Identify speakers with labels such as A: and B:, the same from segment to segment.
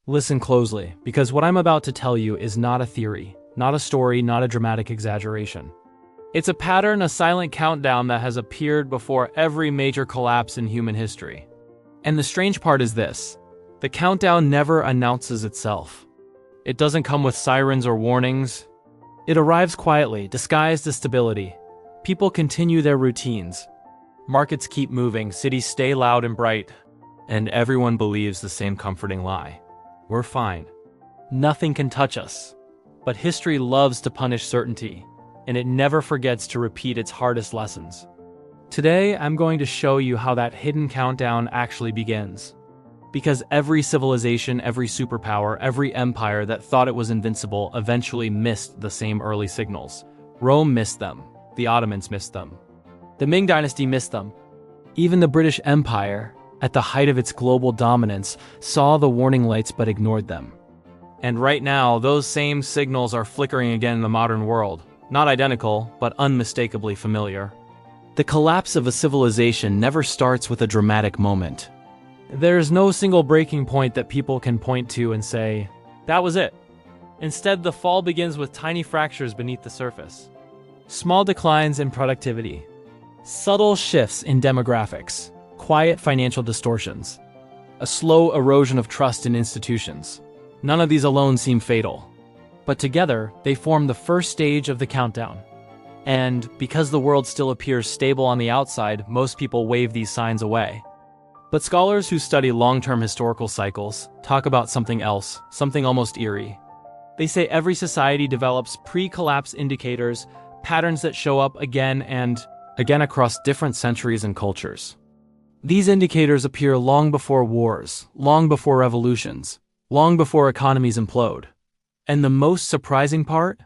A: Listen closely, because what I'm about to tell you is not a theory, not a story, not a dramatic exaggeration. It's a pattern, a silent countdown that has appeared before every major collapse in human history. And the strange part is this: the countdown never announces itself. It doesn't come with sirens or warnings. It arrives quietly, disguised as stability. People continue their routines. Markets keep moving, cities stay loud and bright, and everyone believes the same comforting lie. We're fine. Nothing can touch us. But history loves to punish certainty, and it never forgets to repeat its hardest lessons. Today, I'm going to show you how that hidden countdown actually begins. Because every civilization, every superpower, every empire that thought it was invincible eventually missed the same early signals. Rome missed them. The Ottomans missed them. The Ming Dynasty missed them. Even the British Empire, at the height of its global dominance, saw the warning lights but ignored them. And right now, those same signals are flickering again in the modern world. Not identical, but unmistakably familiar. The collapse of a civilization never starts with a dramatic moment. There's no single breaking point that people can point to and say, that was it. Instead, the fall begins with tiny fractures beneath the surface. Small declines in productivity. Subtle shifts in demographics. Quiet financial distortions. A slow erosion of trust in institutions. None of these alone seem fatal. But together, they form the first stage of the countdown. And because the world still appears stable on the outside, most people wave these signs away. But scholars who study long-term historical cycles talk about something else, something almost eerie. They say every society develops pre-collapse indicators, patterns that show up again and again across different centuries and cultures. These indicators appear long before wars, long before revolutions, long before economies implode. And the most surprising part?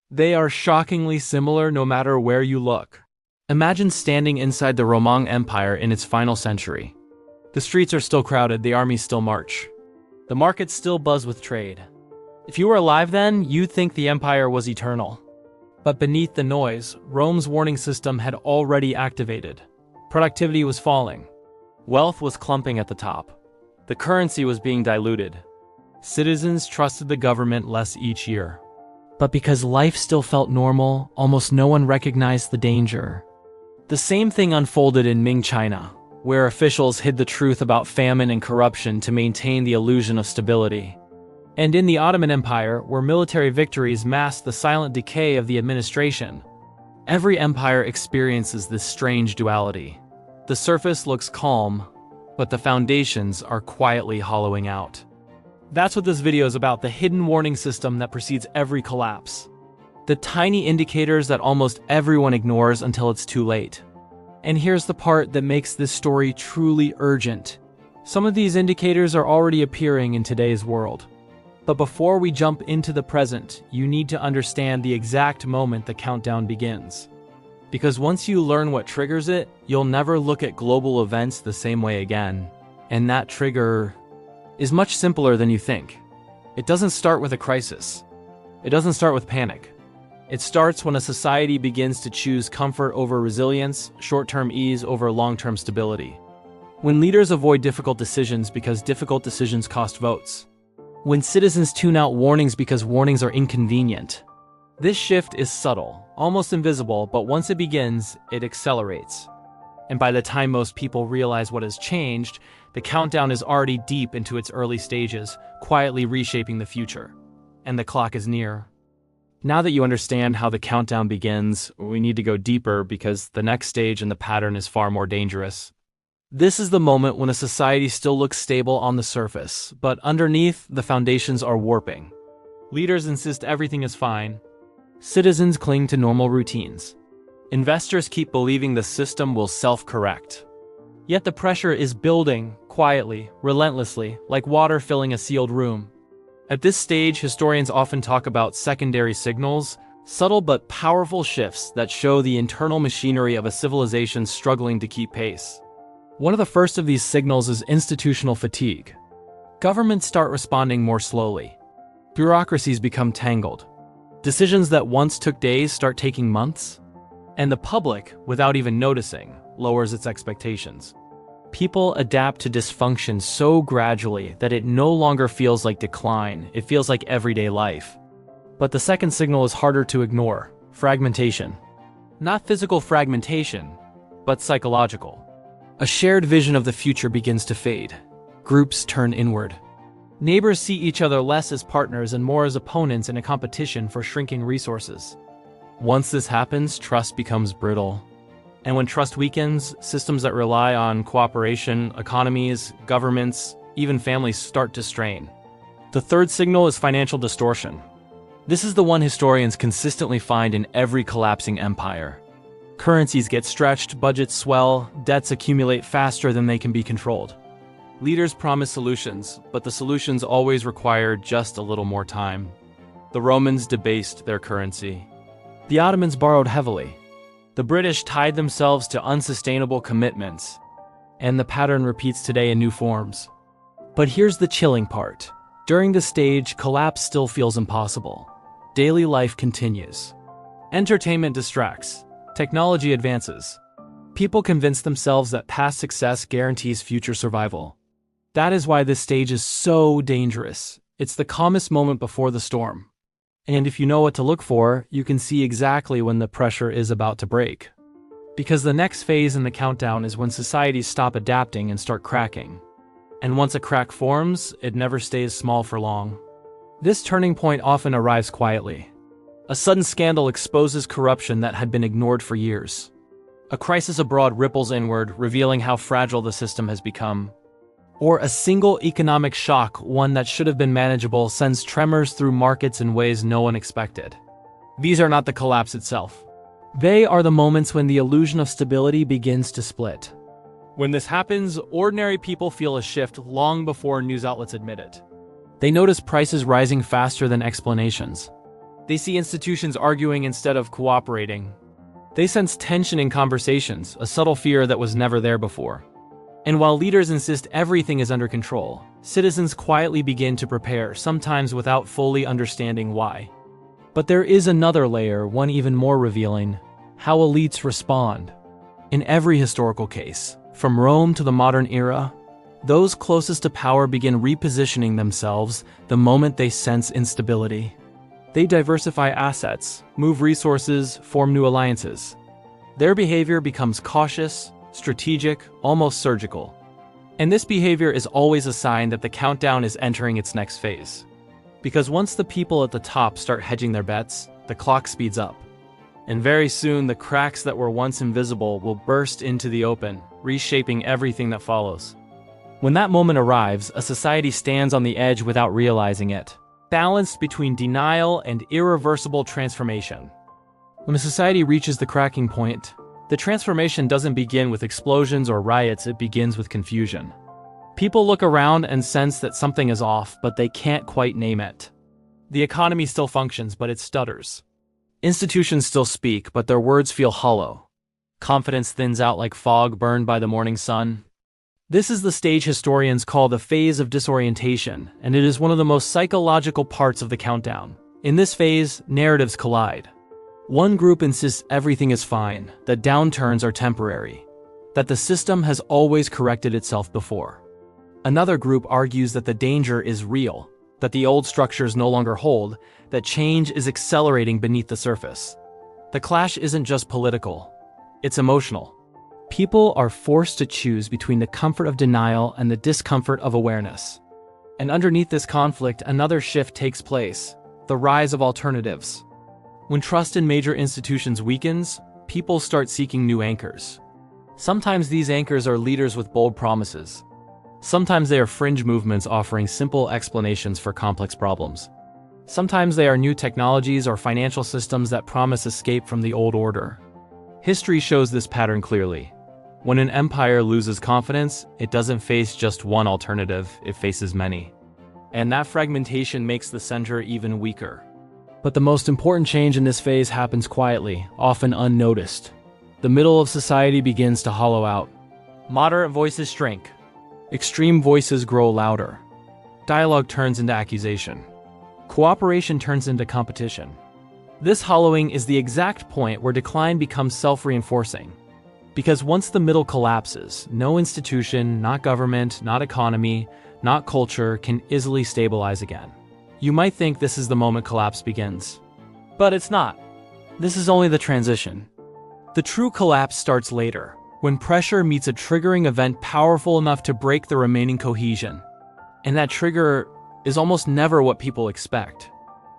A: They are shockingly similar no matter where you look. Imagine standing inside the Roman Empire in its final century. The streets are still crowded, the armies still march. The markets still buzz with trade. If you were alive then, you'd think the empire was eternal. But beneath the noise, Rome's warning system had already activated. Productivity was falling. Wealth was clumping at the top. The currency was being diluted. Citizens trusted the government less each year. But because life still felt normal, almost no one recognized the danger. The same thing unfolded in Ming China, where officials hid the truth about famine and corruption to maintain the illusion of stability. And in the Ottoman Empire, where military victories masked the silent decay of the administration. Every empire experiences this strange duality. The surface looks calm, but the foundations are quietly hollowing out. That's what this video is about, the hidden warning system that precedes every collapse. The tiny indicators that almost everyone ignores until it's too late. And here's the part that makes this story truly urgent. Some of these indicators are already appearing in today's world. But before we jump into the present, you need to understand the exact moment the countdown begins. Because once you learn what triggers it, you'll never look at global events the same way again. And that trigger is much simpler than you think. It doesn't start with a crisis. It doesn't start with panic. It starts when a society begins to choose comfort over resilience, short-term ease over long-term stability. When leaders avoid difficult decisions because difficult decisions cost votes. When citizens tune out warnings because warnings are inconvenient. This shift is subtle, almost invisible, but once it begins, it accelerates. And by the time most people realize what has changed, the countdown is already deep into its early stages, quietly reshaping the future. And the clock is near. Now that you understand how the countdown begins, we need to go deeper because the next stage in the pattern is far more dangerous. This is the moment when a society still looks stable on the surface, but underneath, the foundations are warping. Leaders insist everything is fine. Citizens cling to normal routines. Investors keep believing the system will self-correct. Yet the pressure is building, quietly, relentlessly, like water filling a sealed room. At this stage, historians often talk about secondary signals, subtle but powerful shifts that show the internal machinery of a civilization struggling to keep pace. One of the first of these signals is institutional fatigue. Governments start responding more slowly. Bureaucracies become tangled. Decisions that once took days start taking months. And the public, without even noticing, lowers its expectations. People adapt to dysfunction so gradually that it no longer feels like decline, it feels like everyday life. But the second signal is harder to ignore: fragmentation. Not physical fragmentation, but psychological. A shared vision of the future begins to fade. Groups turn inward. Neighbors see each other less as partners and more as opponents in a competition for shrinking resources. Once this happens, trust becomes brittle. And when trust weakens, systems that rely on cooperation, economies, governments, even families start to strain. The third signal is financial distortion. This is the one historians consistently find in every collapsing empire. Currencies get stretched, budgets swell, debts accumulate faster than they can be controlled. Leaders promise solutions, but the solutions always require just a little more time. The Romans debased their currency. The Ottomans borrowed heavily. The British tied themselves to unsustainable commitments. And the pattern repeats today in new forms. But here's the chilling part. During this stage, collapse still feels impossible. Daily life continues. Entertainment distracts. Technology advances. People convince themselves that past success guarantees future survival. That is why this stage is so dangerous. It's the calmest moment before the storm. And if you know what to look for, you can see exactly when the pressure is about to break. Because the next phase in the countdown is when societies stop adapting and start cracking. And once a crack forms, it never stays small for long. This turning point often arrives quietly. A sudden scandal exposes corruption that had been ignored for years. A crisis abroad ripples inward, revealing how fragile the system has become. Or a single economic shock, one that should have been manageable, sends tremors through markets in ways no one expected. These are not the collapse itself. They are the moments when the illusion of stability begins to split. When this happens, ordinary people feel a shift long before news outlets admit it. They notice prices rising faster than explanations. They see institutions arguing instead of cooperating. They sense tension in conversations, a subtle fear that was never there before. And while leaders insist everything is under control, citizens quietly begin to prepare, sometimes without fully understanding why. But there is another layer, one even more revealing: how elites respond. In every historical case, from Rome to the modern era, those closest to power begin repositioning themselves the moment they sense instability. They diversify assets, move resources, form new alliances. Their behavior becomes cautious, strategic, almost surgical. And this behavior is always a sign that the countdown is entering its next phase. Because once the people at the top start hedging their bets, the clock speeds up. And very soon, the cracks that were once invisible will burst into the open, reshaping everything that follows. When that moment arrives, a society stands on the edge without realizing it, balanced between denial and irreversible transformation. When a society reaches the cracking point, the transformation doesn't begin with explosions or riots, it begins with confusion. People look around and sense that something is off, but they can't quite name it. The economy still functions, but it stutters. Institutions still speak, but their words feel hollow. Confidence thins out like fog burned by the morning sun. This is the stage historians call the phase of disorientation, and it is one of the most psychological parts of the countdown. In this phase, narratives collide. One group insists everything is fine, that downturns are temporary, that the system has always corrected itself before. Another group argues that the danger is real, that the old structures no longer hold, that change is accelerating beneath the surface. The clash isn't just political, it's emotional. People are forced to choose between the comfort of denial and the discomfort of awareness. And underneath this conflict, another shift takes place: the rise of alternatives. When trust in major institutions weakens, people start seeking new anchors. Sometimes these anchors are leaders with bold promises. Sometimes they are fringe movements offering simple explanations for complex problems. Sometimes they are new technologies or financial systems that promise escape from the old order. History shows this pattern clearly. When an empire loses confidence, it doesn't face just one alternative, it faces many. And that fragmentation makes the center even weaker. But the most important change in this phase happens quietly, often unnoticed. The middle of society begins to hollow out. Moderate voices shrink. Extreme voices grow louder. Dialogue turns into accusation. Cooperation turns into competition. This hollowing is the exact point where decline becomes self-reinforcing. Because once the middle collapses, no institution, not government, not economy, not culture can easily stabilize again. You might think this is the moment collapse begins. But it's not. This is only the transition. The true collapse starts later, when pressure meets a triggering event powerful enough to break the remaining cohesion. And that trigger is almost never what people expect.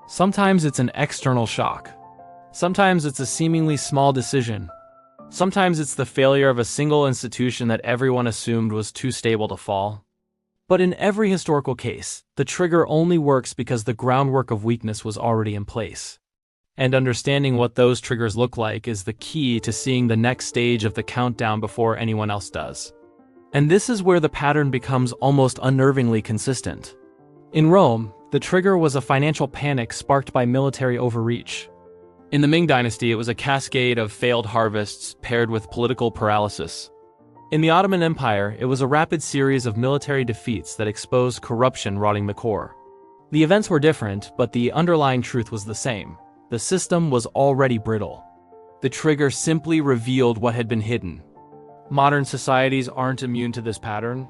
A: Sometimes it's an external shock. Sometimes it's a seemingly small decision. Sometimes it's the failure of a single institution that everyone assumed was too stable to fall. But in every historical case, the trigger only works because the groundwork of weakness was already in place. And understanding what those triggers look like is the key to seeing the next stage of the countdown before anyone else does. And this is where the pattern becomes almost unnervingly consistent. In Rome, the trigger was a financial panic sparked by military overreach. In the Ming Dynasty, it was a cascade of failed harvests paired with political paralysis. In the Ottoman Empire, it was a rapid series of military defeats that exposed corruption rotting the core. The events were different, but the underlying truth was the same. The system was already brittle. The trigger simply revealed what had been hidden. Modern societies aren't immune to this pattern.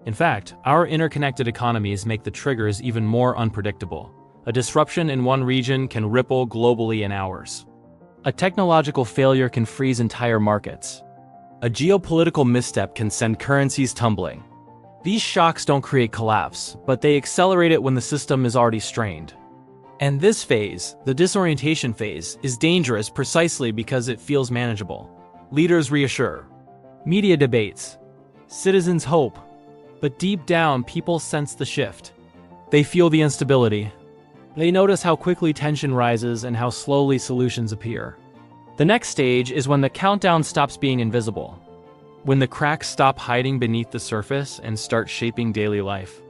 A: In fact, our interconnected economies make the triggers even more unpredictable. A disruption in one region can ripple globally in hours. A technological failure can freeze entire markets. A geopolitical misstep can send currencies tumbling. These shocks don't create collapse, but they accelerate it when the system is already strained. And this phase, the disorientation phase, is dangerous precisely because it feels manageable. Leaders reassure. Media debates. Citizens hope. But deep down, people sense the shift. They feel the instability. They notice how quickly tension rises and how slowly solutions appear. The next stage is when the countdown stops being invisible. When the cracks stop hiding beneath the surface and start shaping daily life.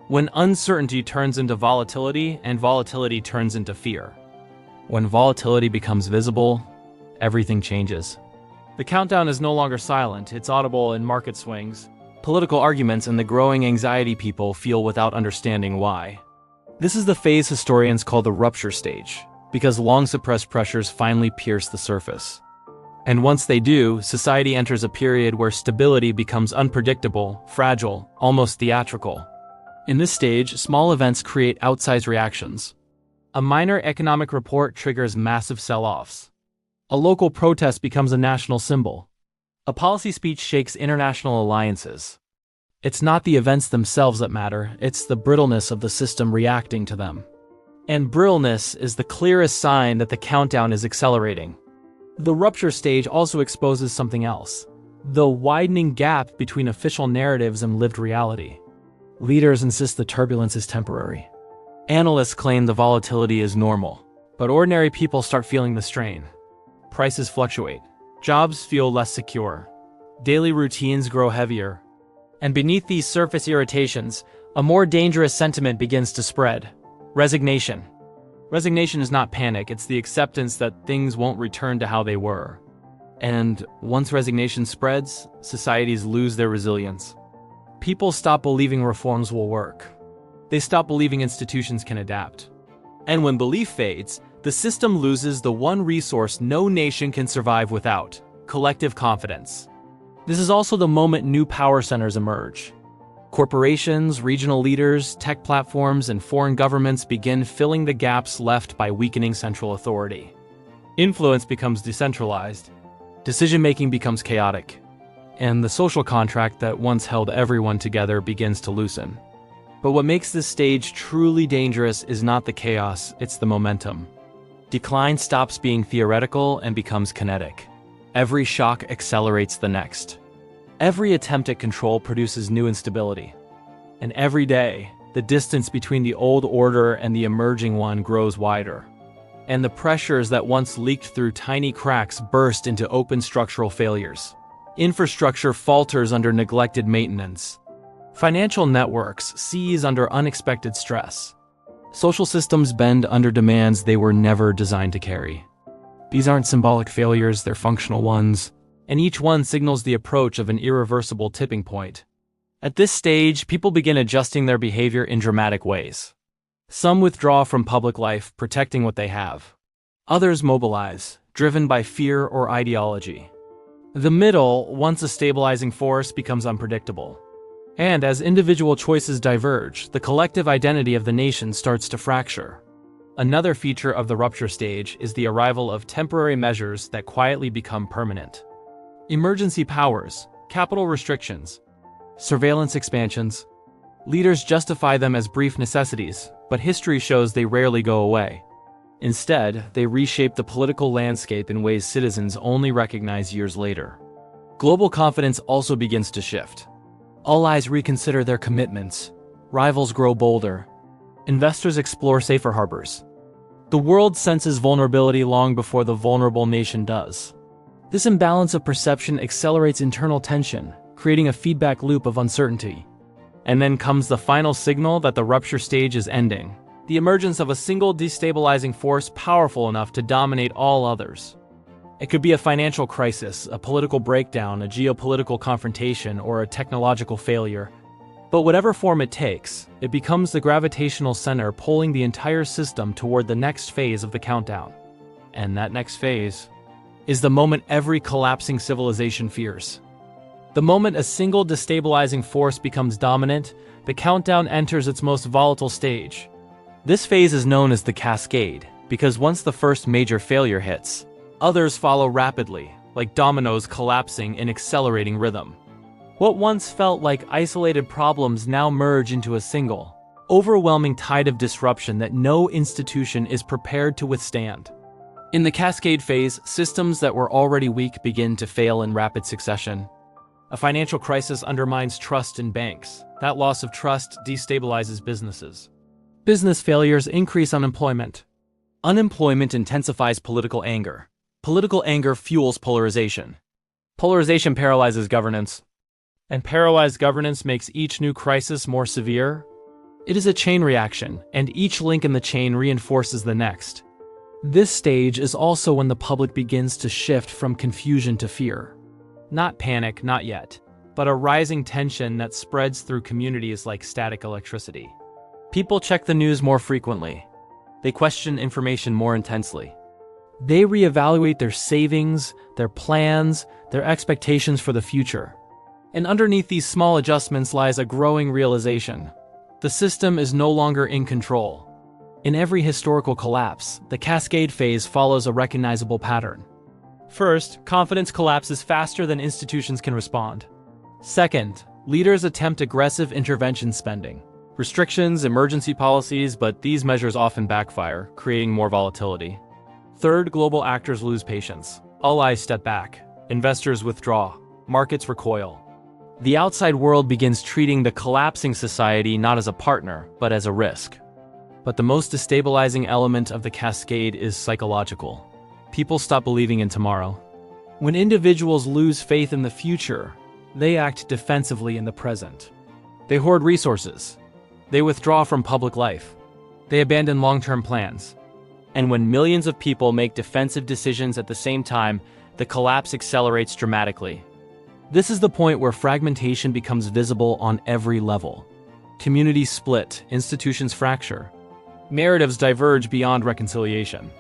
A: When uncertainty turns into volatility and volatility turns into fear. When volatility becomes visible, everything changes. The countdown is no longer silent, it's audible in market swings, political arguments, and the growing anxiety people feel without understanding why. This is the phase historians call the rupture stage, because long-suppressed pressures finally pierce the surface. And once they do, society enters a period where stability becomes unpredictable, fragile, almost theatrical. In this stage, small events create outsized reactions. A minor economic report triggers massive sell-offs. A local protest becomes a national symbol. A policy speech shakes international alliances. It's not the events themselves that matter, it's the brittleness of the system reacting to them. And brittleness is the clearest sign that the countdown is accelerating. The rupture stage also exposes something else: the widening gap between official narratives and lived reality. Leaders insist the turbulence is temporary. Analysts claim the volatility is normal, but ordinary people start feeling the strain. Prices fluctuate. Jobs feel less secure. Daily routines grow heavier. And beneath these surface irritations, a more dangerous sentiment begins to spread: resignation. Resignation is not panic, it's the acceptance that things won't return to how they were. And once resignation spreads, societies lose their resilience. People stop believing reforms will work. They stop believing institutions can adapt. And when belief fades, the system loses the one resource no nation can survive without: collective confidence. This is also the moment new power centers emerge. Corporations, regional leaders, tech platforms, and foreign governments begin filling the gaps left by weakening central authority. Influence becomes decentralized. Decision-making becomes chaotic. And the social contract that once held everyone together begins to loosen. But what makes this stage truly dangerous is not the chaos, it's the momentum. Decline stops being theoretical and becomes kinetic. Every shock accelerates the next. Every attempt at control produces new instability. And every day, the distance between the old order and the emerging one grows wider. And the pressures that once leaked through tiny cracks burst into open structural failures. Infrastructure falters under neglected maintenance. Financial networks seize under unexpected stress. Social systems bend under demands they were never designed to carry. These aren't symbolic failures, they're functional ones, and each one signals the approach of an irreversible tipping point. At this stage, people begin adjusting their behavior in dramatic ways. Some withdraw from public life, protecting what they have. Others mobilize, driven by fear or ideology. The middle, once a stabilizing force, becomes unpredictable. And as individual choices diverge, the collective identity of the nation starts to fracture. Another feature of the rupture stage is the arrival of temporary measures that quietly become permanent. Emergency powers, capital restrictions, surveillance expansions. Leaders justify them as brief necessities, but history shows they rarely go away. Instead, they reshape the political landscape in ways citizens only recognize years later. Global confidence also begins to shift. All eyes reconsider their commitments. Rivals grow bolder. Investors explore safer harbors. The world senses vulnerability long before the vulnerable nation does. This imbalance of perception accelerates internal tension, creating a feedback loop of uncertainty. And then comes the final signal that the rupture stage is ending. The emergence of a single destabilizing force powerful enough to dominate all others. It could be a financial crisis, a political breakdown, a geopolitical confrontation, or a technological failure. But whatever form it takes, it becomes the gravitational center pulling the entire system toward the next phase of the countdown. And that next phase is the moment every collapsing civilization fears. The moment a single destabilizing force becomes dominant, the countdown enters its most volatile stage. This phase is known as the cascade, because once the first major failure hits, others follow rapidly, like dominoes collapsing in accelerating rhythm. What once felt like isolated problems now merge into a single, overwhelming tide of disruption that no institution is prepared to withstand. In the cascade phase, systems that were already weak begin to fail in rapid succession. A financial crisis undermines trust in banks. That loss of trust destabilizes businesses. Business failures increase unemployment. Unemployment intensifies political anger. Political anger fuels polarization. Polarization paralyzes governance. And paralyzed governance makes each new crisis more severe. It is a chain reaction, and each link in the chain reinforces the next. This stage is also when the public begins to shift from confusion to fear. Not panic, not yet, but a rising tension that spreads through communities like static electricity. People check the news more frequently. They question information more intensely. They reevaluate their savings, their plans, their expectations for the future. And underneath these small adjustments lies a growing realization. The system is no longer in control. In every historical collapse, the cascade phase follows a recognizable pattern. First, confidence collapses faster than institutions can respond. Second, leaders attempt aggressive intervention spending. Restrictions, emergency policies, but these measures often backfire, creating more volatility. Third, global actors lose patience. All eyes step back. Investors withdraw. Markets recoil. The outside world begins treating the collapsing society not as a partner, but as a risk. But the most destabilizing element of the cascade is psychological. People stop believing in tomorrow. When individuals lose faith in the future, they act defensively in the present. They hoard resources. They withdraw from public life. They abandon long-term plans. And when millions of people make defensive decisions at the same time, the collapse accelerates dramatically. This is the point where fragmentation becomes visible on every level. Communities split, institutions fracture. Narratives diverge beyond reconciliation.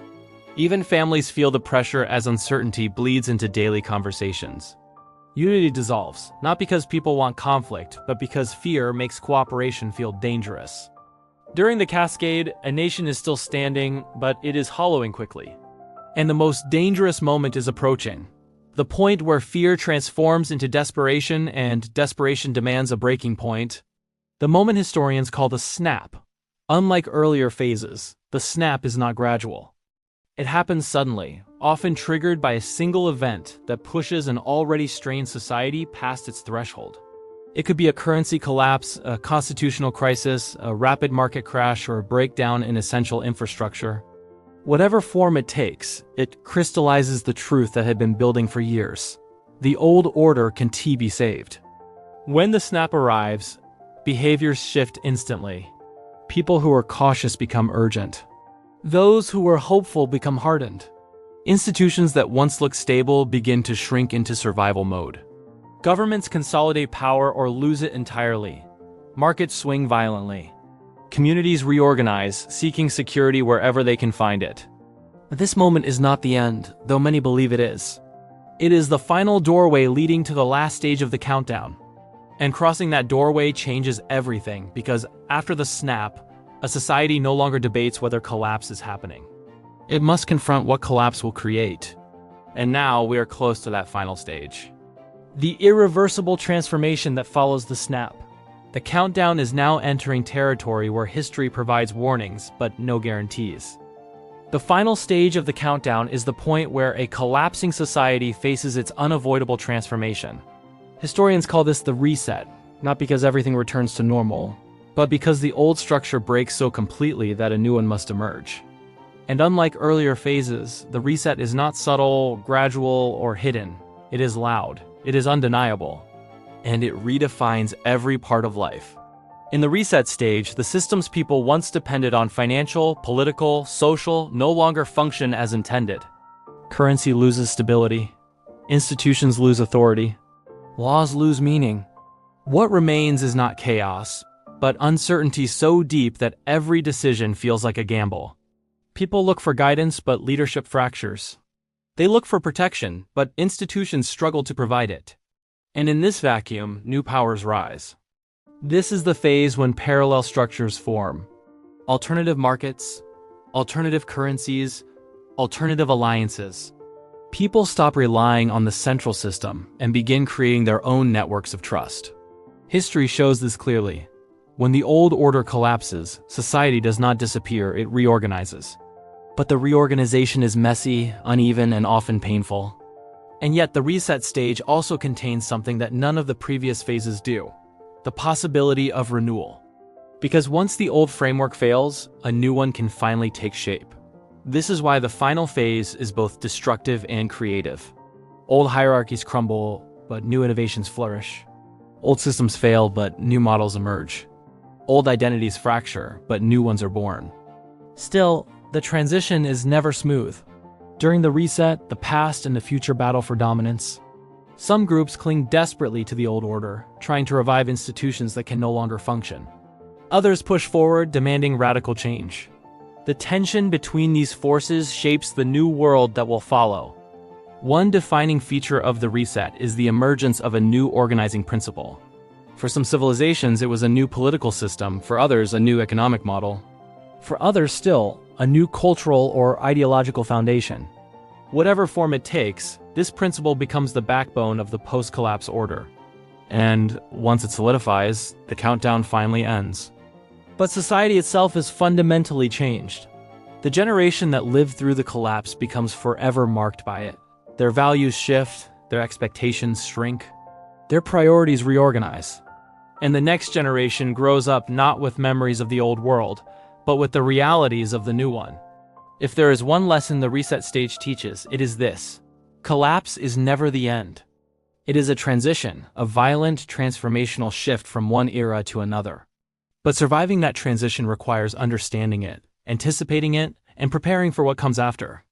A: Even families feel the pressure as uncertainty bleeds into daily conversations. Unity dissolves, not because people want conflict, but because fear makes cooperation feel dangerous. During the cascade, a nation is still standing, but it is hollowing quickly. And the most dangerous moment is approaching. The point where fear transforms into desperation and desperation demands a breaking point. The moment historians call the snap. Unlike earlier phases, the snap is not gradual. It happens suddenly, often triggered by a single event that pushes an already strained society past its threshold. It could be a currency collapse, a constitutional crisis, a rapid market crash, or a breakdown in essential infrastructure. Whatever form it takes, it crystallizes the truth that had been building for years. The old order can be saved. When the snap arrives, behaviors shift instantly. People who are cautious become urgent. Those who were hopeful become hardened. Institutions that once looked stable begin to shrink into survival mode. Governments consolidate power or lose it entirely. Markets swing violently. Communities reorganize, seeking security wherever they can find it. But this moment is not the end, though many believe it is. It is the final doorway leading to the last stage of the countdown. And crossing that doorway changes everything, because after the snap, a society no longer debates whether collapse is happening. It must confront what collapse will create. And now we are close to that final stage. The irreversible transformation that follows the snap. The countdown is now entering territory where history provides warnings, but no guarantees. The final stage of the countdown is the point where a collapsing society faces its unavoidable transformation. Historians call this the reset, not because everything returns to normal, but because the old structure breaks so completely that a new one must emerge. And unlike earlier phases, the reset is not subtle, gradual, or hidden. It is loud, it is undeniable, and it redefines every part of life. In the reset stage, the systems people once depended on financial, political, social, no longer function as intended. Currency loses stability. Institutions lose authority. Laws lose meaning. What remains is not chaos, but uncertainty so deep that every decision feels like a gamble. People look for guidance, but leadership fractures. They look for protection, but institutions struggle to provide it. And in this vacuum, new powers rise. This is the phase when parallel structures form. Alternative markets, alternative currencies, alternative alliances. People stop relying on the central system and begin creating their own networks of trust. History shows this clearly. When the old order collapses, society does not disappear, it reorganizes. But the reorganization is messy, uneven, and often painful. And yet the reset stage also contains something that none of the previous phases do: the possibility of renewal. Because once the old framework fails, a new one can finally take shape. This is why the final phase is both destructive and creative. Old hierarchies crumble, but new innovations flourish. Old systems fail, but new models emerge. Old identities fracture, but new ones are born. Still, the transition is never smooth. During the reset, the past and the future battle for dominance. Some groups cling desperately to the old order, trying to revive institutions that can no longer function. Others push forward, demanding radical change. The tension between these forces shapes the new world that will follow. One defining feature of the reset is the emergence of a new organizing principle. For some civilizations, it was a new political system, for others, a new economic model. For others still, a new cultural or ideological foundation. Whatever form it takes, this principle becomes the backbone of the post-collapse order. And once it solidifies, the countdown finally ends. But society itself is fundamentally changed. The generation that lived through the collapse becomes forever marked by it. Their values shift, their expectations shrink, their priorities reorganize. And the next generation grows up not with memories of the old world, but with the realities of the new one. If there is one lesson the reset stage teaches, it is this: collapse is never the end. It is a transition, a violent, transformational shift from one era to another. But surviving that transition requires understanding it, anticipating it, and preparing for what comes after.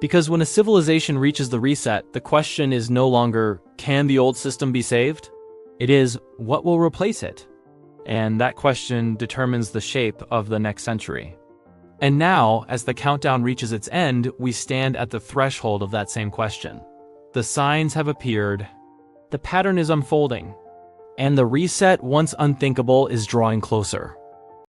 A: Because when a civilization reaches the reset, the question is no longer, can the old system be saved? It is, what will replace it? And that question determines the shape of the next century. And now, as the countdown reaches its end, we stand at the threshold of that same question. The signs have appeared, the pattern is unfolding, and the reset, once unthinkable, is drawing closer.